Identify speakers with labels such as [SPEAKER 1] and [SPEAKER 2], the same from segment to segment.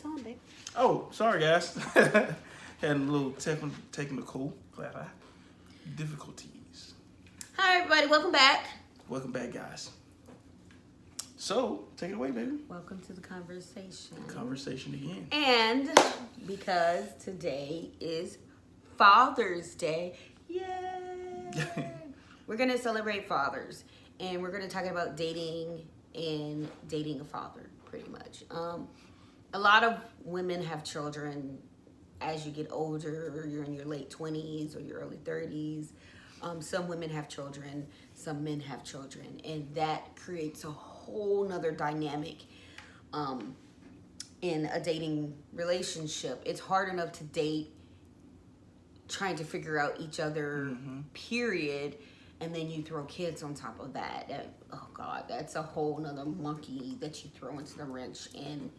[SPEAKER 1] on, babe.
[SPEAKER 2] Oh, sorry, guys. Had a little technical difficulties.
[SPEAKER 1] Hi, everybody. Welcome back.
[SPEAKER 2] Welcome back, guys. So, take it away, baby.
[SPEAKER 1] Welcome to the conversation.
[SPEAKER 2] Conversation again.
[SPEAKER 1] And because today is Father's Day, yay! We're going to celebrate fathers. And we're going to talk about dating and dating a father, pretty much. A lot of women have children as you get older, or you're in your late 20s or your early 30s. Some women have children, some men have children, and that creates a whole nother dynamic in a dating relationship. It's hard enough to date trying to figure out each other, period, and then you throw kids on top of that. Oh God, that's a whole nother monkey that you throw into the wrench, and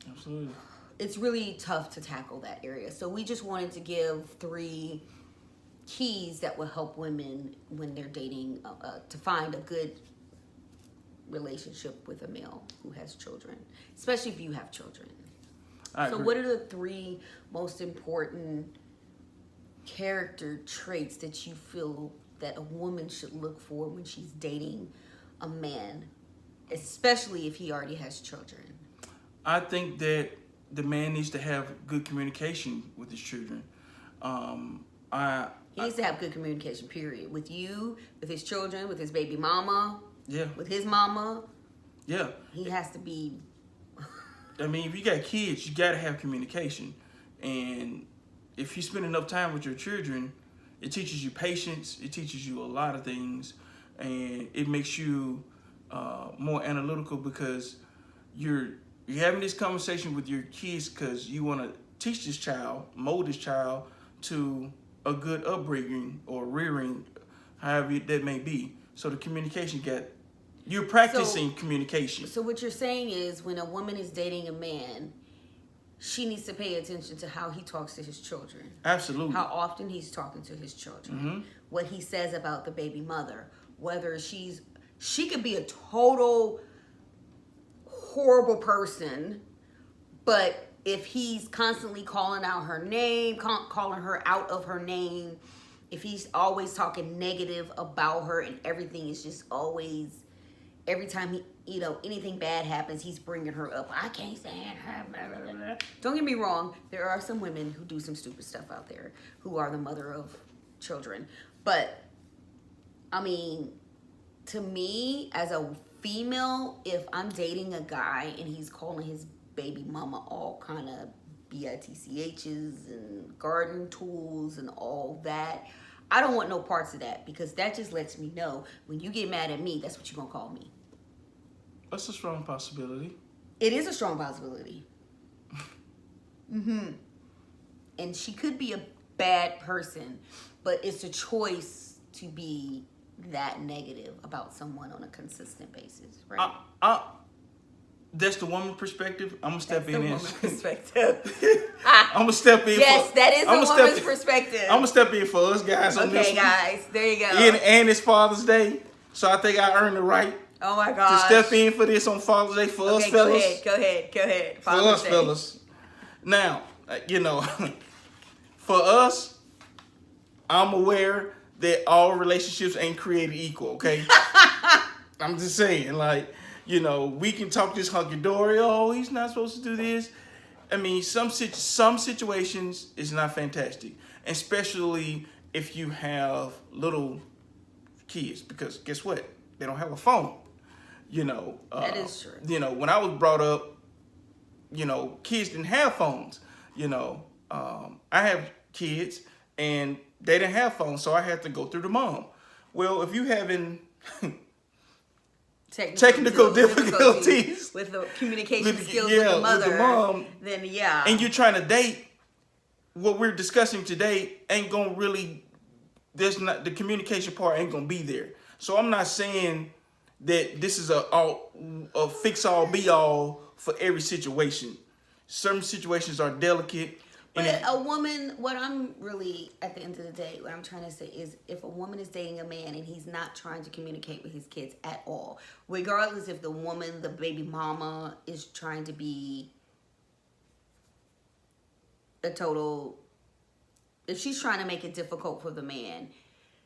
[SPEAKER 2] Absolutely.
[SPEAKER 1] it's really tough to tackle that area. So we just wanted to give 3 keys that will help women when they're dating to find a good relationship with a male who has children, especially if you have children. So what are the 3 most important character traits that you feel that a woman should look for when she's dating a man, especially if he already has children?
[SPEAKER 2] I think that the man needs to have good communication with his children.
[SPEAKER 1] He needs to have good communication, period. With you, with his children, with his baby mama, with his mama.
[SPEAKER 2] Yeah.
[SPEAKER 1] He has to be...
[SPEAKER 2] I mean, if you got kids, you got to have communication. And if you spend enough time with your children, it teaches you patience. It teaches you a lot of things. And it makes you more analytical because you're having this conversation with your kids because you want to teach this child, mold this child to a good upbringing or rearing, however that may be. So the communication you're practicing communication.
[SPEAKER 1] So what you're saying is when a woman is dating a man, she needs to pay attention to how he talks to his children.
[SPEAKER 2] Absolutely.
[SPEAKER 1] How often he's talking to his children. What he says about the baby mother. Whether she could be a total horrible person, but if he's constantly calling out her name, calling her out of her name, if he's always talking negative about her and everything is just always, every time anything bad happens, he's bringing her up. I can't stand her. Blah, blah, blah. Don't get me wrong. There are some women who do some stupid stuff out there who are the mother of children. But, I mean, to me, as a female, if I'm dating a guy and he's calling his baby mama all kind of bitchs and garden tools and all that, I don't want no parts of that because that just lets me know when you get mad at me, that's what you're going to call me.
[SPEAKER 2] That's a strong possibility.
[SPEAKER 1] It is a strong possibility. And she could be a bad person, but it's a choice to be that negative about someone on a consistent basis, right?
[SPEAKER 2] That's the woman perspective. I'm gonna step in.
[SPEAKER 1] That's the woman perspective.
[SPEAKER 2] I'm gonna step in.
[SPEAKER 1] Yes, that is the woman's perspective.
[SPEAKER 2] I'm gonna step in for us guys on this
[SPEAKER 1] one. Okay, guys, there you go.
[SPEAKER 2] And it's Father's Day, so I think I earned the right.
[SPEAKER 1] Oh my God.
[SPEAKER 2] To step in for this on Father's Day for us fellas.
[SPEAKER 1] Go ahead.
[SPEAKER 2] For us fellas. Now, for us, I'm aware that all relationships ain't created equal. Okay. I'm just saying, we can talk this hunky-dory, oh, he's not supposed to do this. I mean, some situations is not fantastic, especially if you have little kids, because guess what? They don't have a phone.
[SPEAKER 1] That is true.
[SPEAKER 2] When I was brought up, kids didn't have phones. I have kids, and they didn't have phones, so I had to go through the mom. Well, if you having technical difficulties
[SPEAKER 1] with the communication skills with the mother,
[SPEAKER 2] with the mom,
[SPEAKER 1] then yeah.
[SPEAKER 2] And you're trying to date, what we're discussing today ain't gonna really, the communication part ain't gonna be there. So I'm not saying that this is a fix-all, be-all for every situation. Certain situations are delicate.
[SPEAKER 1] But a woman, what I'm really, at the end of the day, what I'm trying to say is if a woman is dating a man and he's not trying to communicate with his kids at all, regardless if the woman, the baby mama, is trying to be a total, if she's trying to make it difficult for the man,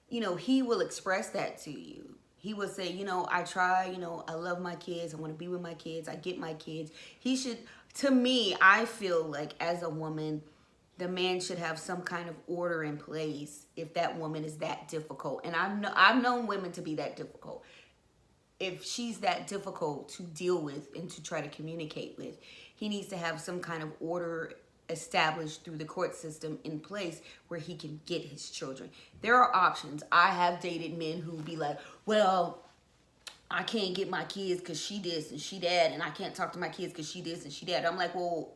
[SPEAKER 1] you know, he will express that to you. He will say, you know, I try, you know, I love my kids. I want to be with my kids. I get my kids. He should, to me, I feel like as a woman, the man should have some kind of order in place if that woman is that difficult. And I've known women to be that difficult. If she's that difficult to deal with and to try to communicate with, he needs to have some kind of order established through the court system in place where he can get his children. There are options. I have dated men who be like, well, I can't get my kids because she this and she that, and I can't talk to my kids because she this and she that. I'm like, well,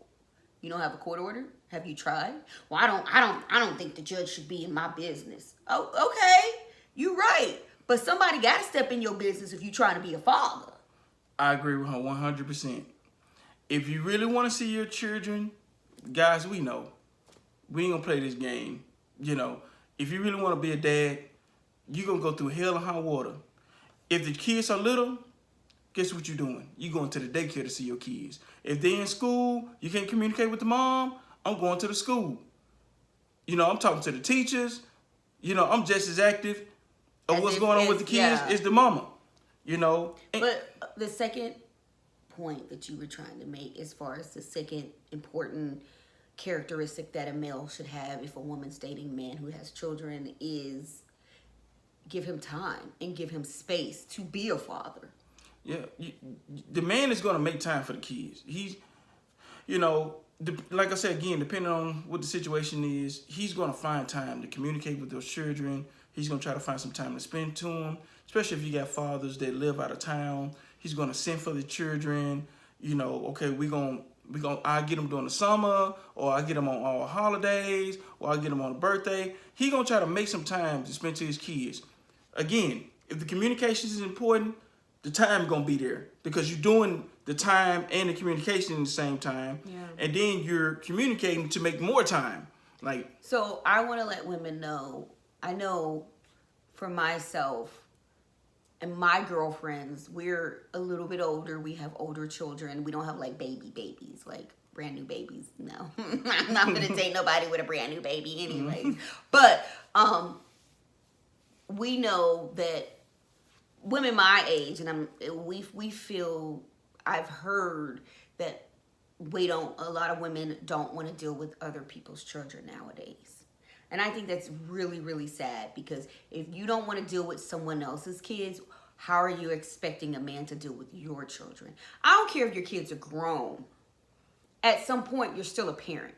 [SPEAKER 1] you don't have a court order? Have you tried? Well, I don't think the judge should be in my business. Oh, okay. You're right. But somebody got to step in your business if you're trying to be a father.
[SPEAKER 2] I agree with her 100%. If you really want to see your children, guys, we know. We ain't going to play this game. You know, if you really want to be a dad, you're going to go through hell and high water. If the kids are little, guess what you're doing? You're going to the daycare to see your kids. If they're in school, you can't communicate with the mom, I'm going to the school. You know, I'm talking to the teachers. You know, I'm just as active of what's going on with the kids as the mama. You know.
[SPEAKER 1] But the second point that you were trying to make as far as the second important characteristic that a male should have if a woman's dating a man who has children is give him time and give him space to be a father.
[SPEAKER 2] Yeah, the man is going to make time for the kids. He's, you know, like I said again, depending on what the situation is, he's going to find time to communicate with those children. He's going to try to find some time to spend to them, especially if you got fathers that live out of town. He's going to send for the children. You know, okay, I get them during the summer, or I get them on all holidays, or I get them on a birthday. He's going to try to make some time to spend to his kids. Again, if the communication is important, the time gonna be there because you're doing the time and the communication at the same time, and then you're communicating to make more time. Like,
[SPEAKER 1] so I want to let women know. I know for myself and my girlfriends, we're a little bit older. We have older children. We don't have like babies, like brand new babies. No, I'm not gonna date nobody with a brand new baby, anyways. But we know that women my age, and we feel, I've heard that a lot of women don't want to deal with other people's children nowadays. And I think that's really, really sad, because if you don't want to deal with someone else's kids, how are you expecting a man to deal with your children? I don't care if your kids are grown. At some point, you're still a parent.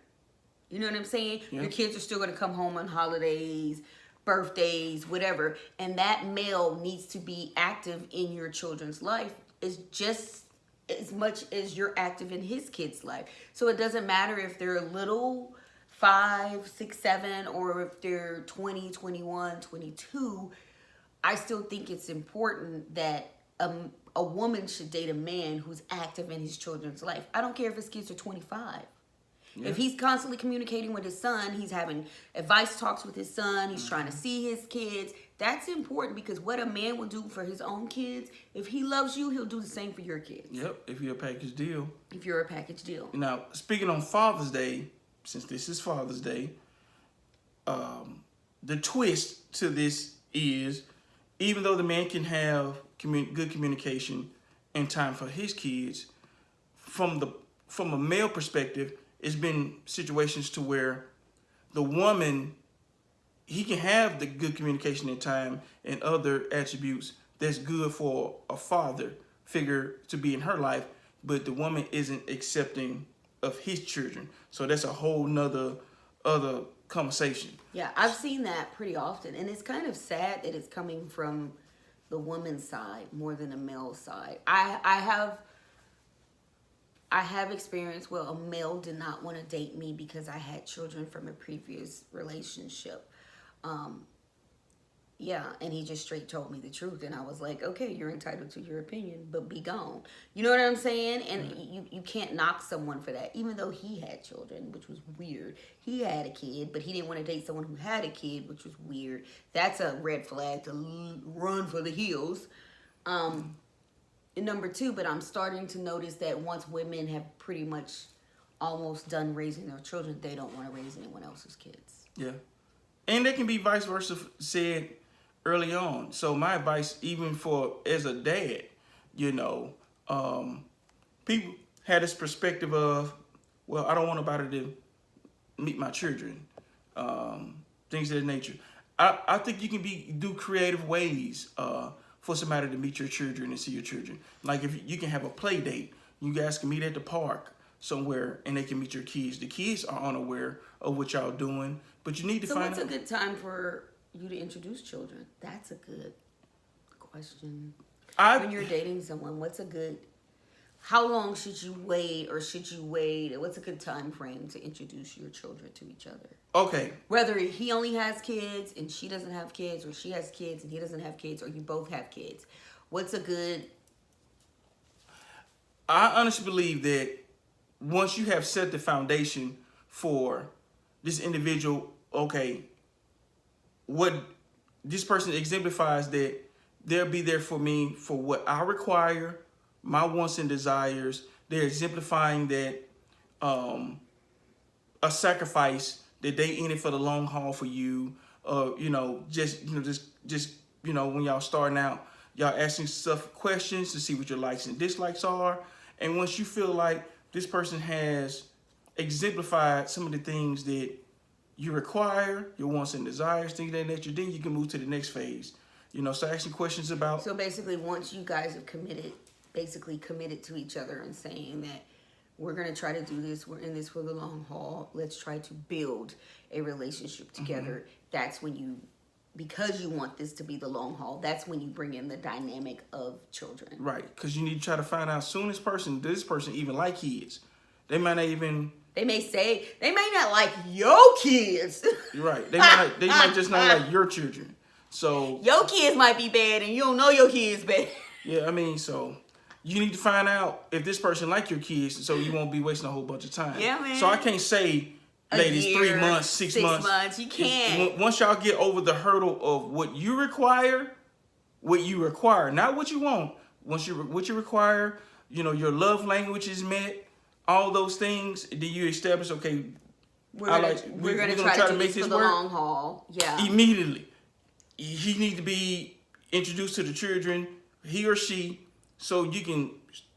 [SPEAKER 1] You know what I'm saying? Yeah. Your kids are still going to come home on holidays, birthdays, whatever, and that male needs to be active in your children's life is just as much as you're active in his kid's life. So it doesn't matter if they're little, 5, 6, 7, or if they're 20, 21, 22. I still think it's important that a woman should date a man who's active in his children's life. I don't care if his kids are 25. Yeah. If he's constantly communicating with his son, he's having advice talks with his son, he's trying to see his kids, that's important, because what a man will do for his own kids, if he loves you, he'll do the same for your kids.
[SPEAKER 2] Yep, if you're a package deal.
[SPEAKER 1] If you're a package deal.
[SPEAKER 2] Now, speaking on Father's Day, since this is Father's Day, the twist to this is, even though the man can have good communication and time for his kids, from a male perspective, it's been situations to where the woman, he can have the good communication and time and other attributes that's good for a father figure to be in her life, but the woman isn't accepting of his children. So that's a whole nother other conversation.
[SPEAKER 1] Yeah, I've seen that pretty often, and it's kind of sad that it's coming from the woman's side more than the male side. I have experienced where a male did not want to date me because I had children from a previous relationship. And he just straight told me the truth. And I was like, okay, you're entitled to your opinion, but be gone. You know what I'm saying? And you can't knock someone for that, even though he had children, which was weird. He had a kid, but he didn't want to date someone who had a kid, which was weird. That's a red flag to run for the hills. Number 2, but I'm starting to notice that once women have pretty much almost done raising their children, they don't want to raise anyone else's kids.
[SPEAKER 2] Yeah. And they can be vice versa said early on. So my advice, even for as a dad, you know, people had this perspective of, well, I don't want nobody to meet my children, things of that nature. I think you can do creative ways for somebody to meet your children and see your children. Like if you can have a play date, you guys can meet at the park somewhere and they can meet your kids. The kids are unaware of what y'all doing, but you need to find out.
[SPEAKER 1] So what's a good time for you to introduce children? That's a good question. When you're dating someone, how long should you wait, or should you wait? What's a good time frame to introduce your children to each other?
[SPEAKER 2] Okay.
[SPEAKER 1] Whether he only has kids and she doesn't have kids, or she has kids and he doesn't have kids, or you both have kids. What's a good...
[SPEAKER 2] I honestly believe that once you have set the foundation for this individual, okay, what this person exemplifies, that they'll be there for me for what I require, my wants and desires. They're exemplifying that a sacrifice, that they in it for the long haul for you. Just when y'all starting out, y'all asking stuff, questions to see what your likes and dislikes are. And once you feel like this person has exemplified some of the things that you require, your wants and desires, things of that nature, then you can move to the next phase. So asking questions about...
[SPEAKER 1] So basically, once you guys have committed to each other and saying that we're going to try to do this, we're in this for the long haul, let's try to build a relationship together. That's when because you want this to be the long haul, that's when you bring in the dynamic of children. Right,
[SPEAKER 2] because you need to try to find out soon does this person even like kids? They might not even...
[SPEAKER 1] They may not like your kids.
[SPEAKER 2] You're right. They might just not like your children. So
[SPEAKER 1] your kids might be bad and you don't know your kids bad.
[SPEAKER 2] Yeah, so you need to find out if this person like your kids, so you won't be wasting a whole bunch of time.
[SPEAKER 1] Yeah, man.
[SPEAKER 2] So I can't say, ladies, 3 months, 6 months.
[SPEAKER 1] 6 months, you can't.
[SPEAKER 2] Once y'all get over the hurdle of what you require, not what you want. What you require, your love language is met, all those things, then you establish, okay,
[SPEAKER 1] we're gonna try to make this for the long haul. Yeah.
[SPEAKER 2] Immediately. He needs to be introduced to the children, he or she, so you can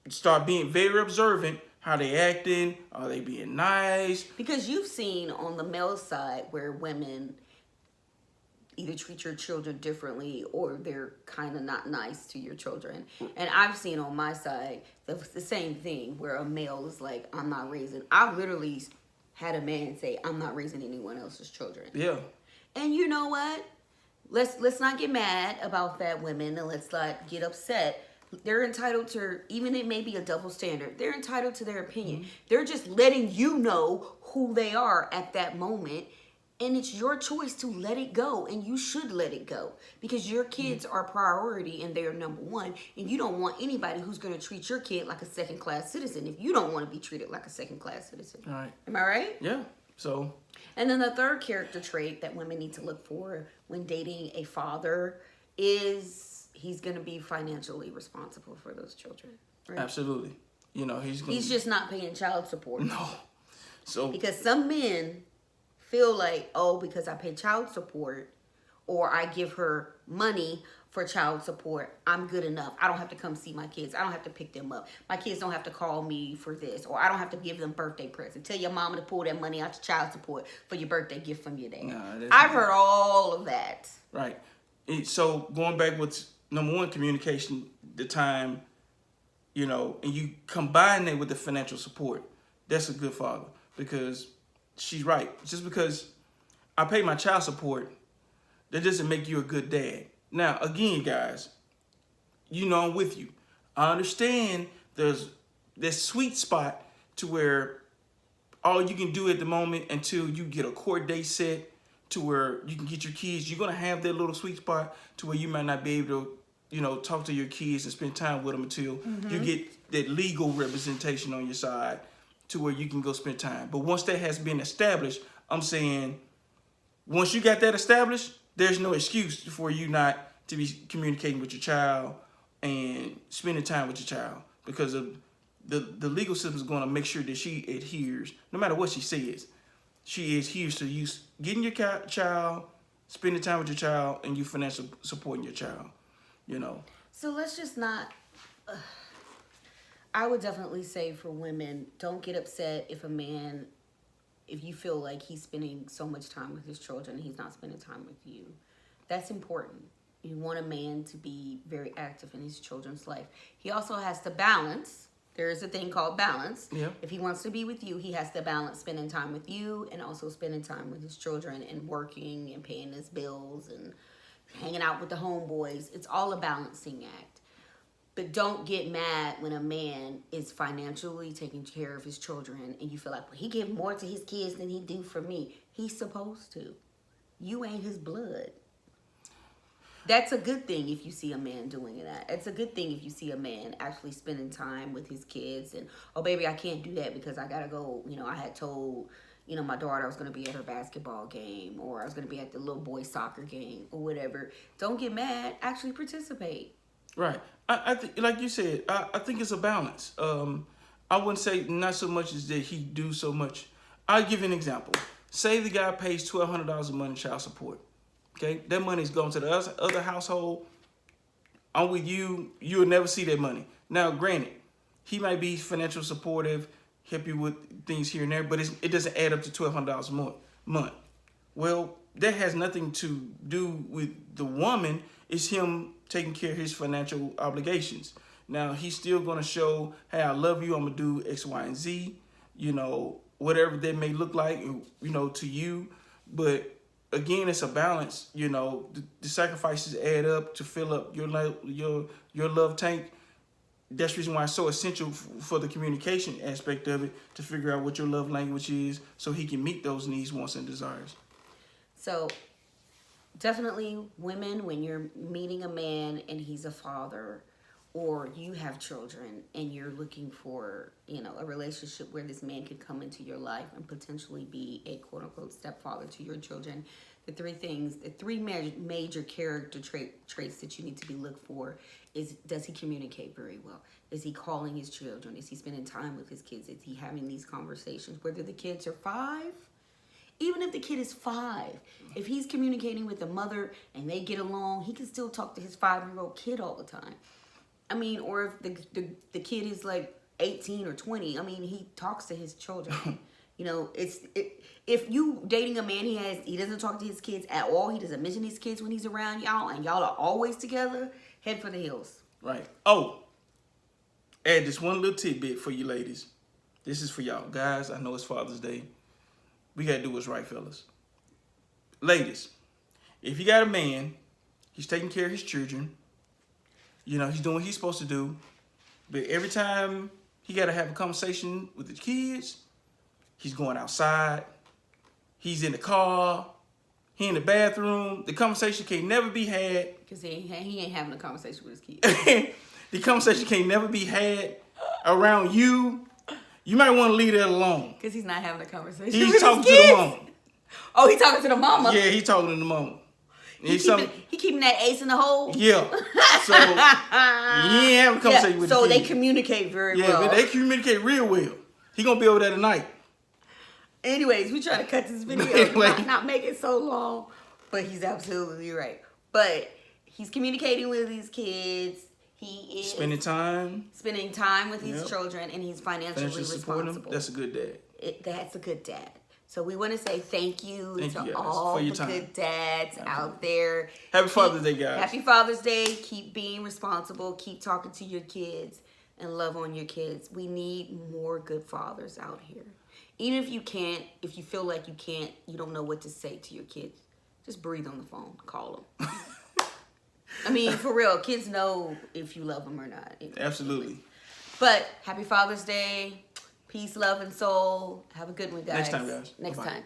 [SPEAKER 2] start being very observant. How they acting? Are they being nice?
[SPEAKER 1] Because you've seen on the male side where women either treat your children differently or they're kind of not nice to your children. And I've seen on my side the same thing where a male is like, I'm not raising. I've literally had a man say, I'm not raising anyone else's children.
[SPEAKER 2] Yeah.
[SPEAKER 1] And you know what? Let's not get mad about that, women, and let's not get upset. They're entitled to, even it may be a double standard, they're entitled to their opinion. Mm-hmm. They're just letting you know who they are at that moment. And it's your choice to let it go. And you should let it go. Because your kids are priority and they're number one. And you don't want anybody who's going to treat your kid like a second-class citizen if you don't want to be treated like a second-class citizen.
[SPEAKER 2] All right.
[SPEAKER 1] Am I right?
[SPEAKER 2] Yeah. So.
[SPEAKER 1] And then the third character trait that women need to look for when dating a father is he's going to be financially responsible for those children. Right?
[SPEAKER 2] Absolutely. He's
[SPEAKER 1] just not paying child support.
[SPEAKER 2] No. So.
[SPEAKER 1] Because some men feel like, because I pay child support or I give her money for child support, I'm good enough. I don't have to come see my kids. I don't have to pick them up. My kids don't have to call me for this, or I don't have to give them birthday presents. Tell your mama to pull that money out your child support for your birthday gift from your dad. I've heard all of that.
[SPEAKER 2] Right. So going back with number one, communication, the time, and you combine that with the financial support, that's a good father, because she's right. Just because I pay my child support, that doesn't make you a good dad. Now, again, guys, I'm with you. I understand there's this sweet spot to where all you can do at the moment until you get a court date set to where you can get your kids, you're going to have that little sweet spot to where you might not be able to, talk to your kids and spend time with them until you get that legal representation on your side to where you can go spend time. But once that has been established, I'm saying once you got that established, there's no excuse for you not to be communicating with your child and spending time with your child, because of the legal system is going to make sure that she adheres, no matter what she says. She adheres to you getting your child, spending time with your child, and you financially supporting your child. You know.
[SPEAKER 1] So let's just not. I would definitely say for women, don't get upset if you feel like he's spending so much time with his children and he's not spending time with you. That's important. You want a man to be very active in his children's life. He also has to balance. There is a thing called balance.
[SPEAKER 2] Yeah.
[SPEAKER 1] If he wants to be with you, he has to balance spending time with you and also spending time with his children and working and paying his bills and hanging out with the homeboys. It's all a balancing act. But don't get mad when a man is financially taking care of his children and you feel like, well, he give more to his kids than he do for me. He's supposed to. You ain't his blood. That's a good thing if you see a man doing that. It's a good thing if you see a man actually spending time with his kids and, oh, baby, I can't do that because I got to go. You know, I had told, you know, my daughter I was going to be at her basketball game or I was going to be at the little boy soccer game or whatever. Don't get mad. Actually participate.
[SPEAKER 2] Right. I think, like you said, I think it's a balance. I wouldn't say not so much as that he do so much. I'll give you an example. Say the guy pays $1,200 a month in child support. Okay, that money's going to the other household. I'm with you. You'll never see that money. Now, granted, he might be financial supportive, help you with things here and there, but it doesn't add up to $1,200 a month. Well, that has nothing to do with the woman. It's him taking care of his financial obligations. Now, he's still going to show, hey, I love you. I'm going to do X, Y, and Z, you know, whatever that may look like, you know, to you. But again, it's a balance. You know, the sacrifices add up to fill up your love tank. That's the reason why it's so essential for the communication aspect of it, to figure out what your love language is so he can meet those needs, wants, and desires.
[SPEAKER 1] So definitely women, when you're meeting a man and he's a father or you have children and you're looking for, you know, a relationship where this man could come into your life and potentially be a quote unquote stepfather to your children, the three major character traits that you need to be looked for is, does he communicate very well? Is he calling his children? Is he spending time with his kids? Is he having these conversations? Whether the kids are 5, even if the kid is 5, if he's communicating with the mother and they get along, he can still talk to his 5-year-old kid all the time. I mean, or if the kid is like 18 or 20, I mean, he talks to his children. You know, if you dating a man, he doesn't talk to his kids at all. He doesn't mention his kids when he's around y'all, and y'all are always together. Head for the hills.
[SPEAKER 2] Right. Oh, add this one little tidbit for you ladies. This is for y'all guys. I know it's Father's Day. We gotta do what's right, fellas. Ladies, if you got a man, he's taking care of his children. You know, he's doing what he's supposed to do. But every time he got to have a conversation with the kids, he's going outside. He's in the car. He in the bathroom. The conversation can never be had.
[SPEAKER 1] Because he ain't having a conversation with his kids.
[SPEAKER 2] The conversation can never be had around you. You might want to leave that alone.
[SPEAKER 1] Because he's not having a conversation
[SPEAKER 2] He's
[SPEAKER 1] with
[SPEAKER 2] talking
[SPEAKER 1] his kids.
[SPEAKER 2] to the mama.
[SPEAKER 1] Oh, he's talking to the mama?
[SPEAKER 2] Yeah, he's talking to the mama.
[SPEAKER 1] He keeping that ace in the hole?
[SPEAKER 2] Yeah. So, he ain't having a conversation with the
[SPEAKER 1] kids. So they
[SPEAKER 2] kids.
[SPEAKER 1] communicate very well.
[SPEAKER 2] Yeah, but they communicate real well. He going to be over there tonight.
[SPEAKER 1] Anyways, we try to cut this video,
[SPEAKER 2] Anyway.
[SPEAKER 1] not make it so long, but he's absolutely right. But he's communicating with his kids. He is
[SPEAKER 2] spending time
[SPEAKER 1] with his children, and he's financially responsible.
[SPEAKER 2] That's a good dad.
[SPEAKER 1] That's a good dad. So we want to say thank you to
[SPEAKER 2] you guys
[SPEAKER 1] all
[SPEAKER 2] for your
[SPEAKER 1] the
[SPEAKER 2] time.
[SPEAKER 1] good dads out there.
[SPEAKER 2] Happy Father's Day, guys.
[SPEAKER 1] Happy Father's Day. Keep being responsible. Keep talking to your kids and love on your kids. We need more good fathers out here. Even if you feel like you don't know what to say to your kids, just breathe on the phone. Call them. I mean, for real, kids know if you love them or not.
[SPEAKER 2] Absolutely.
[SPEAKER 1] But happy Father's Day. Peace, love, and soul. Have a good one, guys.
[SPEAKER 2] Next time, guys.
[SPEAKER 1] Next
[SPEAKER 2] Bye-bye.
[SPEAKER 1] time.